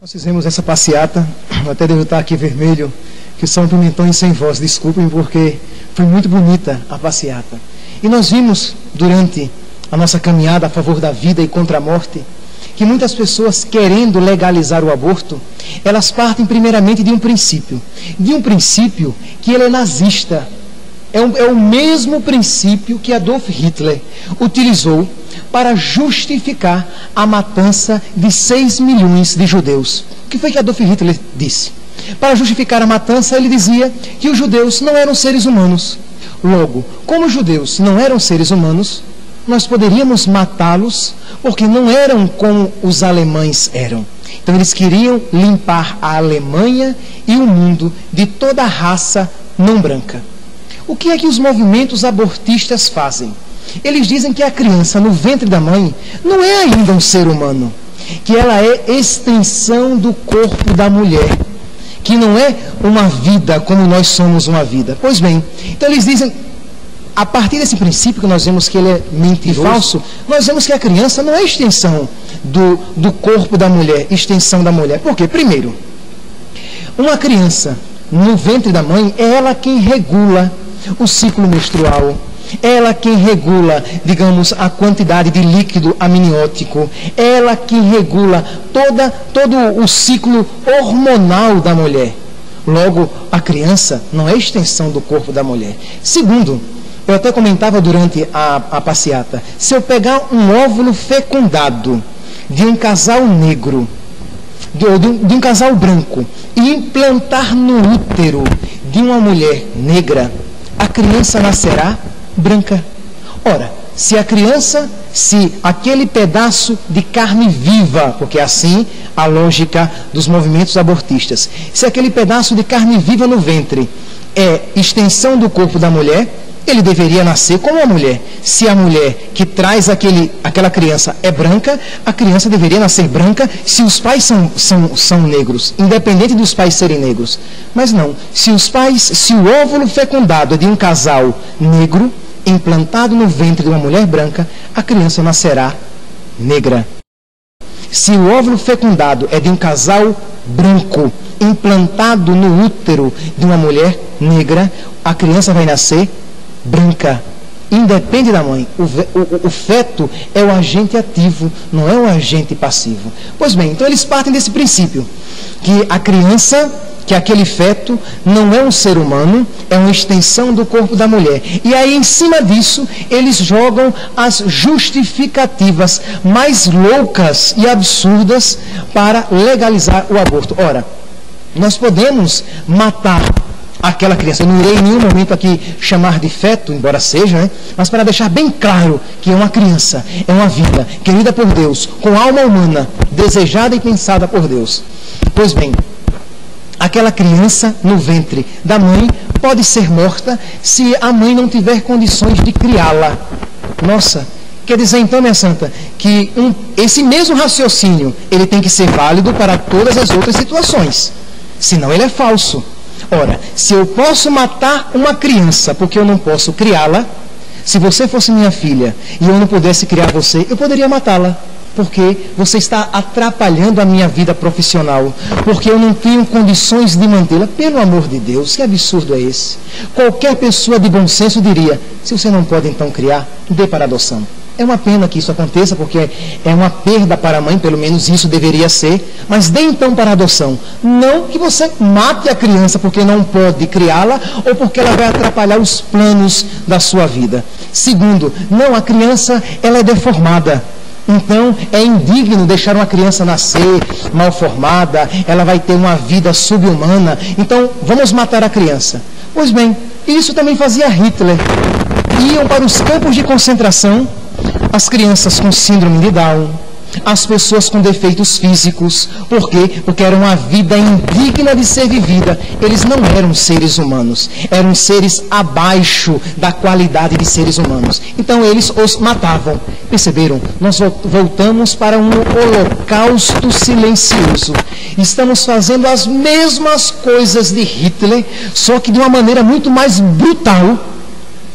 Nós fizemos essa passeata, eu até devo estar aqui vermelho, que são pimentões sem voz, desculpem, porque foi muito bonita a passeata. E nós vimos, durante a nossa caminhada a favor da vida e contra a morte, que muitas pessoas, querendo legalizar o aborto, elas partem primeiramente de um princípio que ele é nazista. É o mesmo princípio que Adolf Hitler utilizou para justificar a matança de 6 milhões de judeus. O que foi que Adolf Hitler disse? Para justificar a matança, ele dizia que os judeus não eram seres humanos. Logo, como os judeus não eram seres humanos, nós poderíamos matá-los porque não eram como os alemães eram. Então eles queriam limpar a Alemanha e o mundo de toda a raça não branca. O que é que os movimentos abortistas fazem? Eles dizem que a criança no ventre da mãe não é ainda um ser humano, que ela é extensão do corpo da mulher, que não é uma vida como nós somos uma vida. Pois bem, então eles dizem, a partir desse princípio que nós vemos que ele é mentiroso, falso, nós vemos que a criança não é extensão do corpo da mulher, extensão da mulher. Por quê? Primeiro, uma criança no ventre da mãe é ela quem regula o ciclo menstrual, ela quem regula, digamos, a quantidade de líquido amniótico, ela quem regula todo o ciclo hormonal da mulher. Logo, a criança não é extensão do corpo da mulher. Segundo, eu até comentava durante a passeata, se eu pegar um óvulo fecundado de um casal negro, de um casal branco, e implantar no útero de uma mulher negra, a criança nascerá branca. Ora, se aquele pedaço de carne viva, porque é assim a lógica dos movimentos abortistas, se aquele pedaço de carne viva no ventre é extensão do corpo da mulher, ele deveria nascer como a mulher. Se a mulher que traz aquela criança é branca, a criança deveria nascer branca se os pais são negros, independente dos pais serem negros. Mas não, se o óvulo fecundado é de um casal negro, implantado no ventre de uma mulher branca, a criança nascerá negra. Se o óvulo fecundado é de um casal branco, implantado no útero de uma mulher negra, a criança vai nascer branca, independe da mãe. O feto é o agente ativo, não é o agente passivo. Pois bem, então eles partem desse princípio, que a criança, que aquele feto não é um ser humano, é uma extensão do corpo da mulher. E aí, em cima disso, eles jogam as justificativas mais loucas e absurdas para legalizar o aborto. Ora, nós podemos matar aquela criança. Eu não irei em nenhum momento aqui chamar de feto, embora seja, né? Mas para deixar bem claro que é uma criança, é uma vida querida por Deus, com alma humana, desejada e pensada por Deus. Pois bem, aquela criança no ventre da mãe pode ser morta se a mãe não tiver condições de criá-la. Nossa, quer dizer então, minha santa, que esse mesmo raciocínio, ele tem que ser válido para todas as outras situações, senão ele é falso. Ora, se eu posso matar uma criança porque eu não posso criá-la, se você fosse minha filha e eu não pudesse criar você, eu poderia matá-la, porque você está atrapalhando a minha vida profissional, porque eu não tenho condições de mantê-la. Pelo amor de Deus, que absurdo é esse? Qualquer pessoa de bom senso diria, se você não pode então criar, dê para adoção. É uma pena que isso aconteça, porque é uma perda para a mãe, pelo menos isso deveria ser, mas dê então para adoção. Não que você mate a criança porque não pode criá-la ou porque ela vai atrapalhar os planos da sua vida. Segundo, não, a criança ela é deformada. Então, é indigno deixar uma criança nascer mal formada, ela vai ter uma vida subhumana. Então, vamos matar a criança. Pois bem, isso também fazia Hitler. Iam para os campos de concentração as crianças com síndrome de Down, as pessoas com defeitos físicos. Por quê? Porque era uma vida indigna de ser vivida. Eles não eram seres humanos, eram seres abaixo da qualidade de seres humanos. Então eles os matavam. Perceberam? Nós voltamos para um holocausto silencioso. Estamos fazendo as mesmas coisas de Hitler, só que de uma maneira muito mais brutal,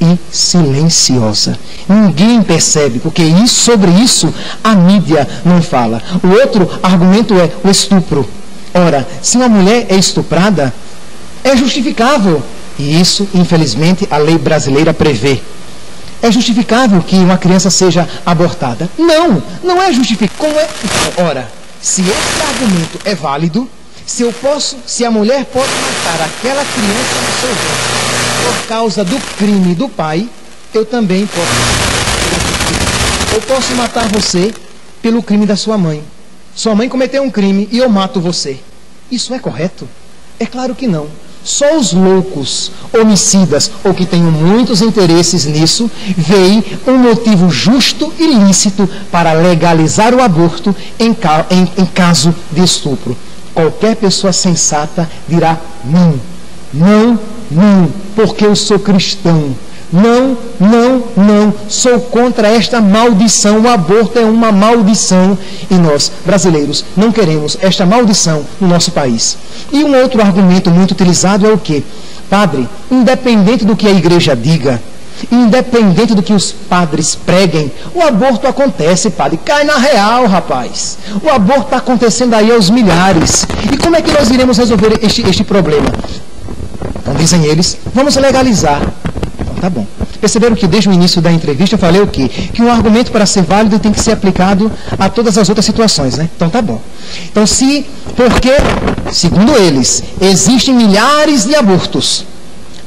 e silenciosa. Ninguém percebe, porque sobre isso a mídia não fala. O outro argumento é o estupro. Ora, se uma mulher é estuprada, é justificável. E isso, infelizmente, a lei brasileira prevê. É justificável que uma criança seja abortada? Não, não é justificável. Ora, se esse argumento é válido, se a mulher pode matar aquela criança no seu ventre por causa do crime do pai, eu também posso. Eu posso matar você pelo crime da sua mãe. Sua mãe cometeu um crime e eu mato você. Isso é correto? É claro que não. Só os loucos, homicidas ou que tenham muitos interesses nisso, veem um motivo justo e lícito para legalizar o aborto em caso de estupro. Qualquer pessoa sensata dirá não, não, não, porque eu sou cristão. Não, não, não, sou contra esta maldição. O aborto é uma maldição e nós, brasileiros, não queremos esta maldição no nosso país. E um outro argumento muito utilizado é o quê? Padre, independente do que a igreja diga, independente do que os padres preguem, o aborto acontece, padre. Cai na real, rapaz. O aborto está acontecendo aí aos milhares. E como é que nós iremos resolver este problema? Então dizem eles, vamos legalizar. Tá bom. Perceberam que desde o início da entrevista eu falei o quê? Que um argumento para ser válido tem que ser aplicado a todas as outras situações, né? Então tá bom. Então porque, segundo eles, existem milhares de abortos,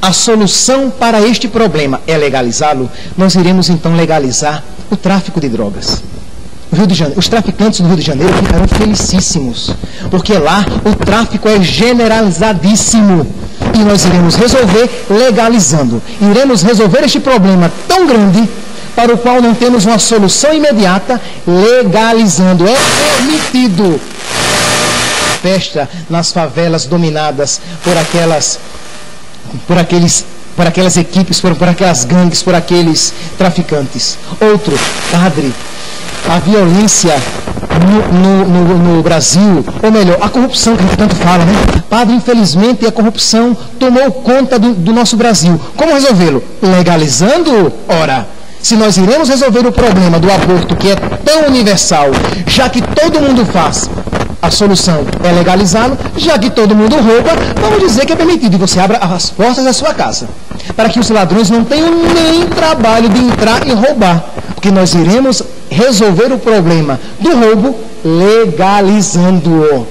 a solução para este problema é legalizá-lo, nós iremos então legalizar o tráfico de drogas. Os traficantes do Rio de Janeiro ficarão felicíssimos, porque lá o tráfico é generalizadíssimo. E nós iremos resolver legalizando. Iremos resolver este problema tão grande, para o qual não temos uma solução imediata, legalizando. É permitido festa nas favelas dominadas por aquelas equipes, por aquelas gangues, por aqueles traficantes. Outro, padre, a violência no Brasil, ou melhor, a corrupção que a gente tanto fala, né? Padre, infelizmente a corrupção tomou conta do nosso Brasil. Como resolvê-lo? Legalizando? Ora, se nós iremos resolver o problema do aborto, que é tão universal, já que todo mundo faz, a solução é legalizá-lo, já que todo mundo rouba, vamos dizer que é permitido, e você abra as portas da sua casa, para que os ladrões não tenham nem trabalho de entrar e roubar, porque nós iremos resolver o problema do roubo legalizando-o.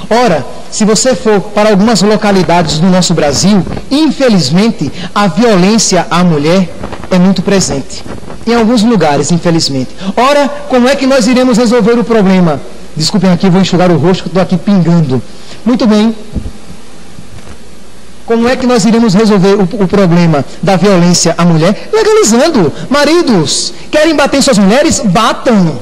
Ora, se você for para algumas localidades do nosso Brasil, infelizmente, a violência à mulher é muito presente. Em alguns lugares, infelizmente. Ora, como é que nós iremos resolver o problema? Desculpem aqui, vou enxugar o rosto, que estou aqui pingando. Muito bem. Como é que nós iremos resolver o problema da violência à mulher? Legalizando. Maridos, querem bater em suas mulheres? Batam.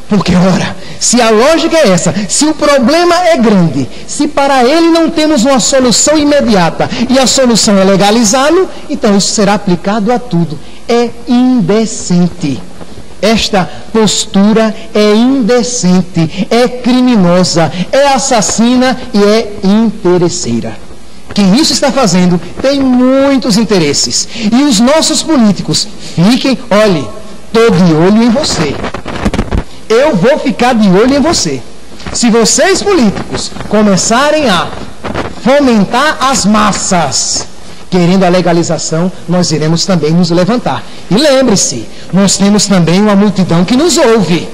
Porque, ora, se a lógica é essa, se o problema é grande, se para ele não temos uma solução imediata e a solução é legalizá-lo, então isso será aplicado a tudo. É indecente. Esta postura é indecente, é criminosa, é assassina e é interesseira. Quem isso está fazendo tem muitos interesses. E os nossos políticos, olhe, estou de olho em você. Eu vou ficar de olho em você. Se vocês políticos começarem a fomentar as massas, querendo a legalização, nós iremos também nos levantar. E lembre-se, nós temos também uma multidão que nos ouve.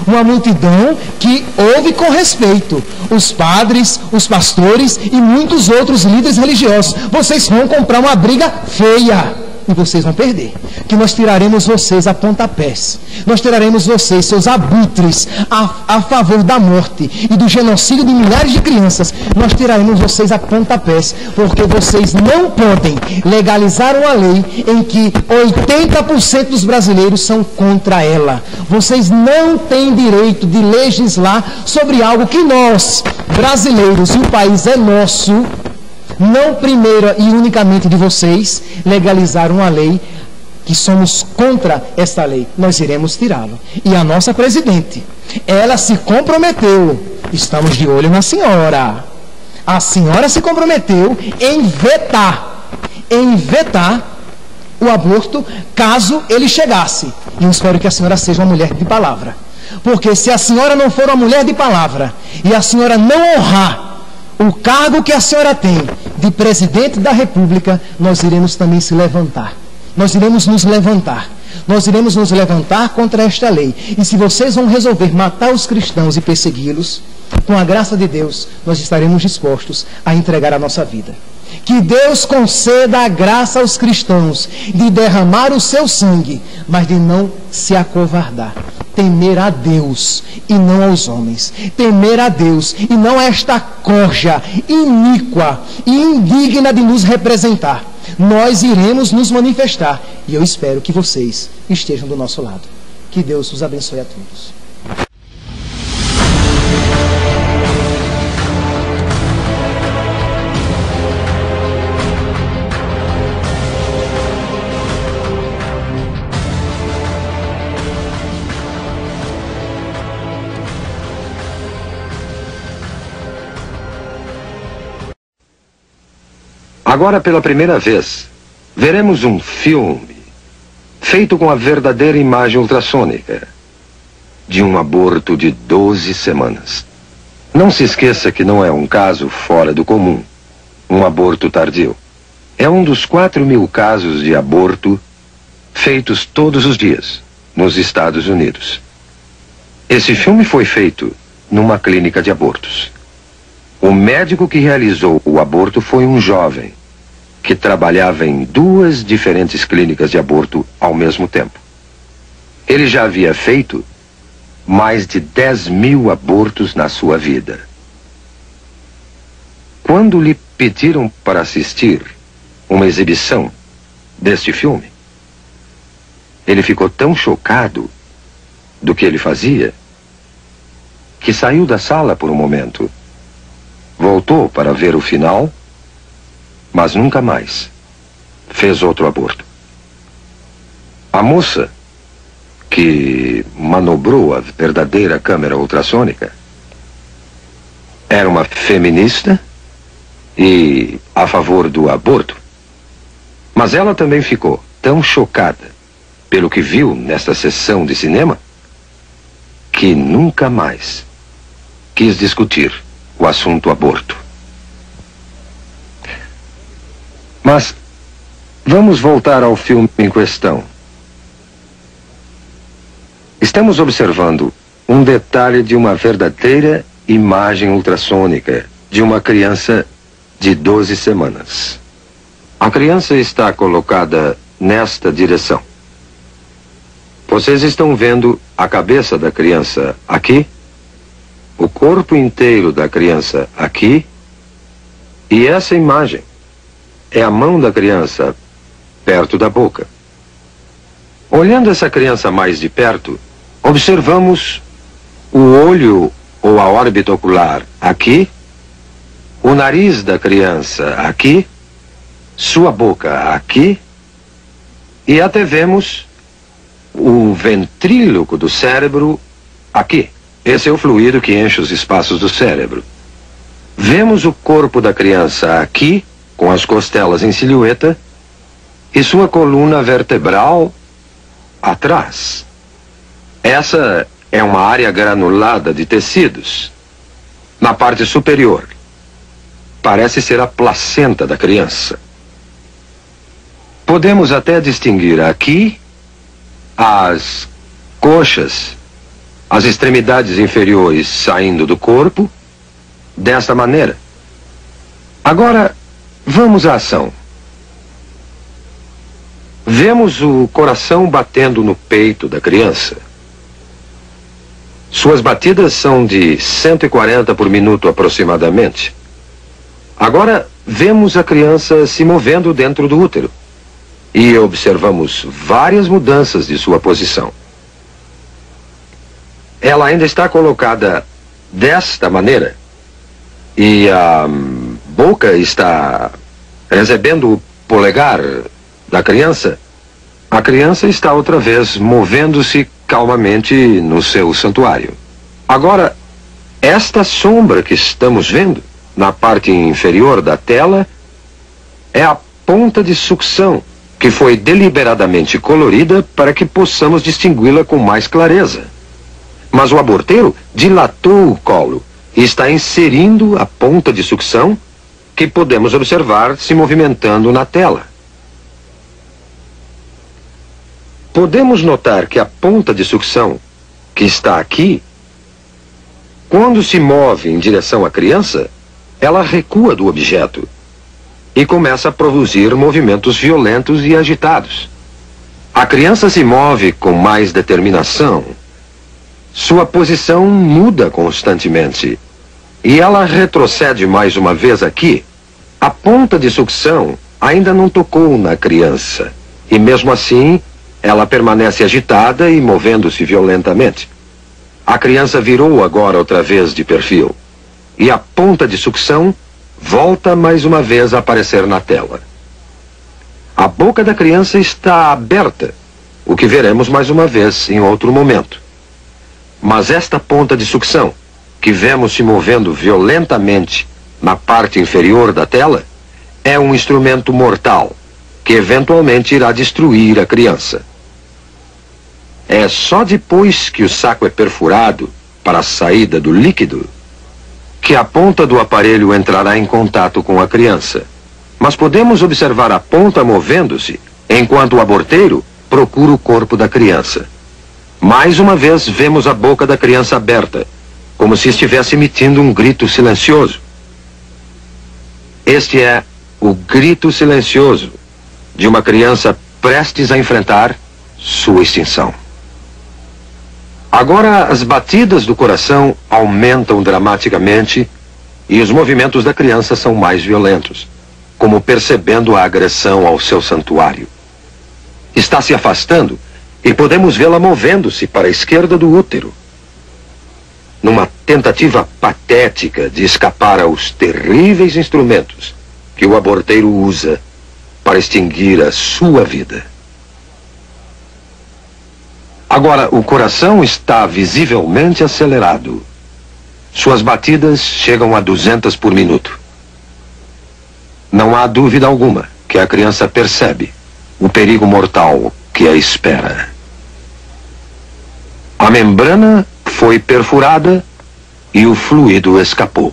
Uma multidão que ouve com respeito. Os padres, os pastores e muitos outros líderes religiosos. Vocês vão comprar uma briga feia. E vocês vão perder. Que nós tiraremos vocês a pontapés. Nós tiraremos vocês, seus abutres, a favor da morte e do genocídio de milhares de crianças. Nós tiraremos vocês a pontapés. Porque vocês não podem legalizar uma lei em que 80% dos brasileiros são contra ela. Vocês não têm direito de legislar sobre algo que nós, brasileiros, e o país é nosso, não primeira e unicamente de vocês, legalizar uma lei que somos contra esta lei. Nós iremos tirá-lo. E a nossa presidente, ela se comprometeu, estamos de olho na senhora, a senhora se comprometeu em vetar o aborto caso ele chegasse. E eu espero que a senhora seja uma mulher de palavra. Porque se a senhora não for uma mulher de palavra e a senhora não honrar o cargo que a senhora tem de presidente da República, nós iremos também se levantar. Nós iremos nos levantar. Nós iremos nos levantar contra esta lei. E se vocês vão resolver matar os cristãos e persegui-los, com a graça de Deus, nós estaremos dispostos a entregar a nossa vida. Que Deus conceda a graça aos cristãos de derramar o seu sangue, mas de não se acovardar. Temer a Deus e não aos homens. Temer a Deus e não a esta corja iníqua e indigna de nos representar. Nós iremos nos manifestar e eu espero que vocês estejam do nosso lado. Que Deus os abençoe a todos. Agora, pela primeira vez, veremos um filme feito com a verdadeira imagem ultrassônica de um aborto de 12 semanas. Não se esqueça que não é um caso fora do comum, um aborto tardio. É um dos 4.000 casos de aborto feitos todos os dias nos Estados Unidos. Esse filme foi feito numa clínica de abortos. O médico que realizou o aborto foi um jovem que trabalhava em 2 diferentes clínicas de aborto ao mesmo tempo. Ele já havia feito mais de 10.000 abortos na sua vida. Quando lhe pediram para assistir uma exibição deste filme, ele ficou tão chocado do que ele fazia que saiu da sala por um momento. Voltou para ver o final, mas nunca mais fez outro aborto. A moça que manobrou a verdadeira câmera ultrassônica era uma feminista e a favor do aborto. Mas ela também ficou tão chocada pelo que viu nesta sessão de cinema que nunca mais quis discutir o assunto aborto. Mas vamos voltar ao filme em questão. Estamos observando um detalhe de uma verdadeira imagem ultrassônica de uma criança de 12 semanas. A criança está colocada nesta direção. Vocês estão vendo a cabeça da criança aqui, o corpo inteiro da criança aqui, e essa imagem é a mão da criança perto da boca. Olhando essa criança mais de perto, observamos o olho ou a órbita ocular aqui, o nariz da criança aqui, sua boca aqui, e até vemos o ventríloco do cérebro aqui. Esse é o fluido que enche os espaços do cérebro. Vemos o corpo da criança aqui, com as costelas em silhueta, e sua coluna vertebral atrás. Essa é uma área granulada de tecidos. Na parte superior, parece ser a placenta da criança. Podemos até distinguir aqui as coxas, as extremidades inferiores saindo do corpo, desta maneira. Agora, vamos à ação. Vemos o coração batendo no peito da criança. Suas batidas são de 140 por minuto aproximadamente. Agora, vemos a criança se movendo dentro do útero. E observamos várias mudanças de sua posição. Ela ainda está colocada desta maneira. E a boca está recebendo o polegar da criança. A criança está outra vez movendo-se calmamente no seu santuário. Agora, esta sombra que estamos vendo na parte inferior da tela é a ponta de sucção que foi deliberadamente colorida para que possamos distingui-la com mais clareza. Mas o aborteiro dilatou o colo e está inserindo a ponta de sucção que podemos observar se movimentando na tela. Podemos notar que a ponta de sucção, que está aqui, quando se move em direção à criança, ela recua do objeto e começa a produzir movimentos violentos e agitados. A criança se move com mais determinação. Sua posição muda constantemente e ela retrocede mais uma vez aqui. A ponta de sucção ainda não tocou na criança e mesmo assim ela permanece agitada e movendo-se violentamente. A criança virou agora outra vez de perfil e a ponta de sucção volta mais uma vez a aparecer na tela. A boca da criança está aberta, o que veremos mais uma vez em outro momento. Mas esta ponta de sucção, que vemos se movendo violentamente na parte inferior da tela, é um instrumento mortal, que eventualmente irá destruir a criança. É só depois que o saco é perfurado para a saída do líquido que a ponta do aparelho entrará em contato com a criança. Mas podemos observar a ponta movendo-se enquanto o aborteiro procura o corpo da criança. Mais uma vez vemos a boca da criança aberta, como se estivesse emitindo um grito silencioso. Este é o grito silencioso de uma criança prestes a enfrentar sua extinção. Agora as batidas do coração aumentam dramaticamente e os movimentos da criança são mais violentos, como percebendo a agressão ao seu santuário. Está se afastando e podemos vê-la movendo-se para a esquerda do útero, numa tentativa patética de escapar aos terríveis instrumentos que o aborteiro usa para extinguir a sua vida. Agora, o coração está visivelmente acelerado. Suas batidas chegam a 200 por minuto. Não há dúvida alguma que a criança percebe o perigo mortal que a espera. A membrana foi perfurada e o fluido escapou.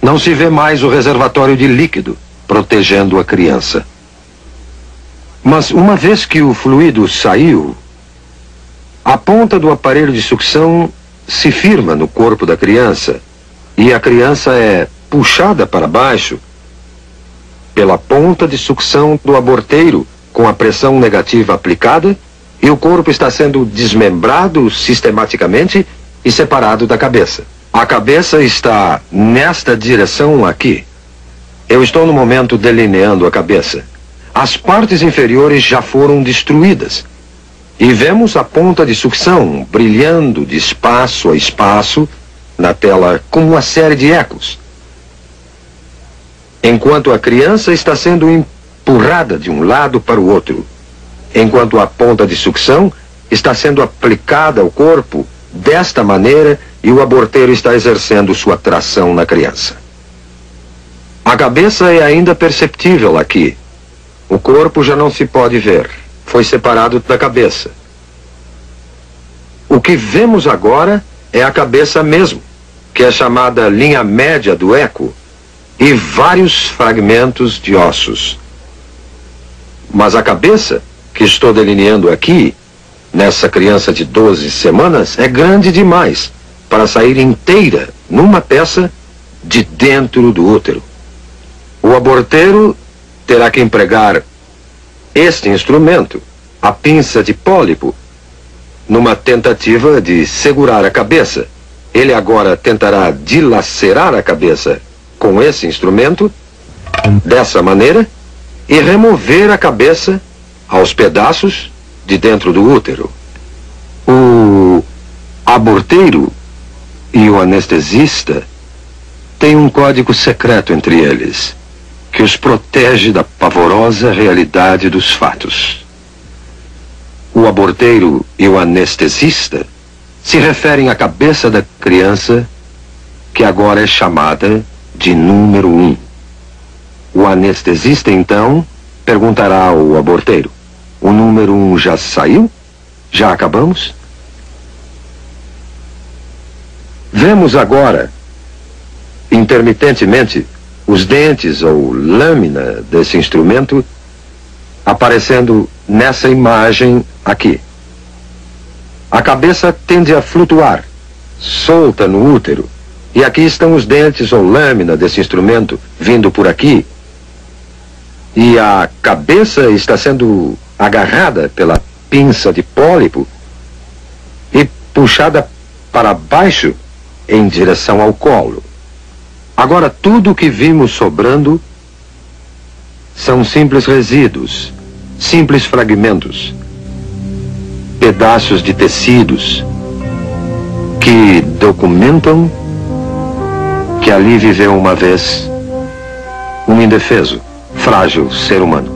Não se vê mais o reservatório de líquido protegendo a criança. Mas uma vez que o fluido saiu, a ponta do aparelho de sucção se firma no corpo da criança e a criança é puxada para baixo pela ponta de sucção do aborteiro com a pressão negativa aplicada e o corpo está sendo desmembrado sistematicamente e separado da cabeça. A cabeça está nesta direção aqui. Eu estou no momento delineando a cabeça. As partes inferiores já foram destruídas. E vemos a ponta de sucção brilhando de espaço a espaço na tela como uma série de ecos. Enquanto a criança está sendo empurrada de um lado para o outro, enquanto a ponta de sucção está sendo aplicada ao corpo desta maneira e o aborteiro está exercendo sua tração na criança. A cabeça é ainda perceptível aqui. O corpo já não se pode ver. Foi separado da cabeça. O que vemos agora é a cabeça mesmo, que é chamada linha média do eco, e vários fragmentos de ossos. Mas a cabeça, que estou delineando aqui, nessa criança de 12 semanas, é grande demais para sair inteira numa peça de dentro do útero. O aborteiro terá que empregar este instrumento, a pinça de pólipo, numa tentativa de segurar a cabeça. Ele agora tentará dilacerar a cabeça com esse instrumento, dessa maneira, e remover a cabeça aos pedaços de dentro do útero. O aborteiro e o anestesista têm um código secreto entre eles, que os protege da pavorosa realidade dos fatos. O aborteiro e o anestesista se referem à cabeça da criança, que agora é chamada de número 1. O anestesista, então, perguntará o aborteiro. O número 1 já saiu? Já acabamos? Vemos agora, intermitentemente, os dentes ou lâmina desse instrumento aparecendo nessa imagem aqui. A cabeça tende a flutuar, solta no útero, e aqui estão os dentes ou lâmina desse instrumento vindo por aqui, e a cabeça está sendo agarrada pela pinça de pólipo e puxada para baixo em direção ao colo. Agora, tudo o que vimos sobrando são simples resíduos, simples fragmentos, pedaços de tecidos que documentam que ali viveu uma vez um indefeso, frágil ser humano.